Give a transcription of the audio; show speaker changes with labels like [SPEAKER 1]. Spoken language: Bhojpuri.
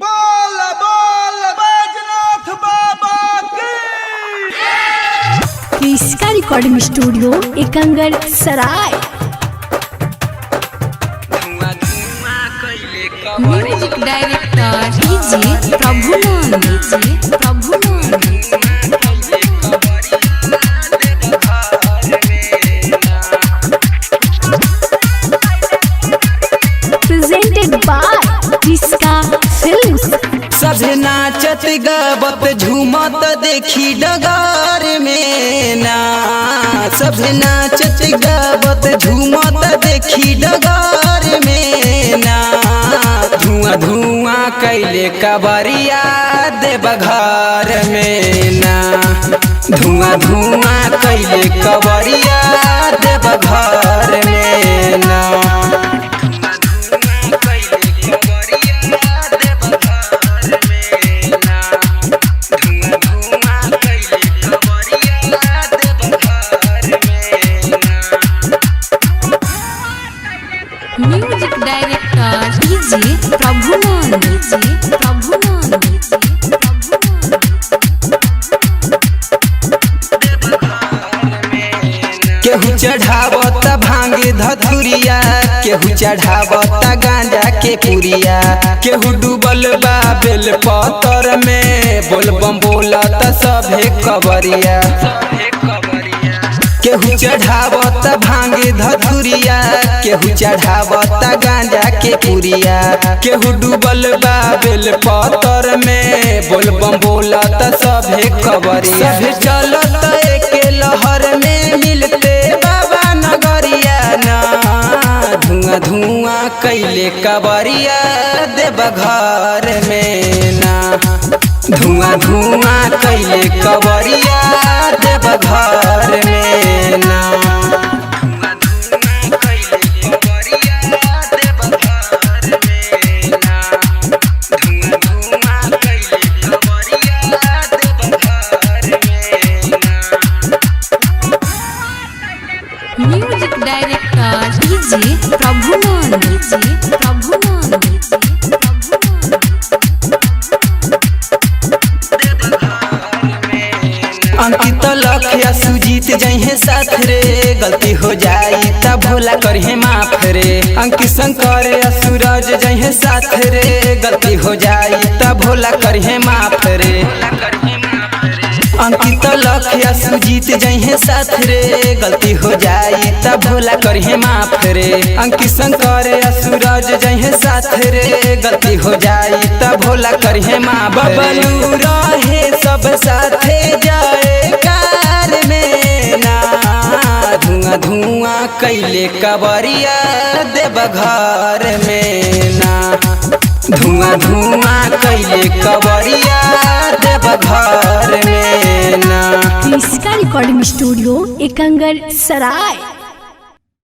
[SPEAKER 1] बोल बोल बैजनाथ बाबा की।
[SPEAKER 2] इसका recording studio Ekangar Sarai. Music director DJ Prabhunand. Presented by जिसका फिल्म्स।
[SPEAKER 3] सभे नाचत गावत झूमत देखी डगार में ना। सभे नाचत गावत झूमत देखी डगार में ना। धुआं धुआं कैले कबरिया देवघर में ना। धुआं धुआं कैले कबरिया देवघर में ना।
[SPEAKER 2] Music director DJ Prabhunand.
[SPEAKER 3] केहू चढ़ावत भांग धतुरिया, केहू चढ़ावत गांजा के पुरिया। केहू डूबल बा बेल पतर में, बोलबम बोलत सभे कबरिया। केहू चढ़ावत भांग धतुरिया, केहू चढ़ावत गांजा के पुरिया। केहू डूबल बा बेल पतर में, बोलबम बोलत सभे कबरिया। सभे चलत एके लहर में मिलते बाबा नगरिया ना। धुआं धुआं कैले कबरिया देवघर में ना। धुआं धुआं कैले कबरिया देवघर में ना।
[SPEAKER 2] Music director DJ Prabhunand.
[SPEAKER 3] Ankit लखिया सुजीत जइहे साथ रे, गलती हो जाई त भोला करहे माफ रे। अंकित शंकर सूरज जइहे साथ रे, गलती हो जाई त भोला करहे माफ रे। अंकित लखिया सुजीत जइहे साथ रे, गलती हो जाई त भोला करहे माफ रे। अंकित शंकर सूरज जइहे साथ रे, गलती हो जाई त भोला करहे माफ। बबलू रहे सब साथे जाए कार में ना। धुआं धुआं कैले कबरिया देवघर में ना। धुआं धुआं कैले कबरिया देवघर में ना।
[SPEAKER 2] इसका रिकॉर्डिंग स्टूडियो एकंगर सराय।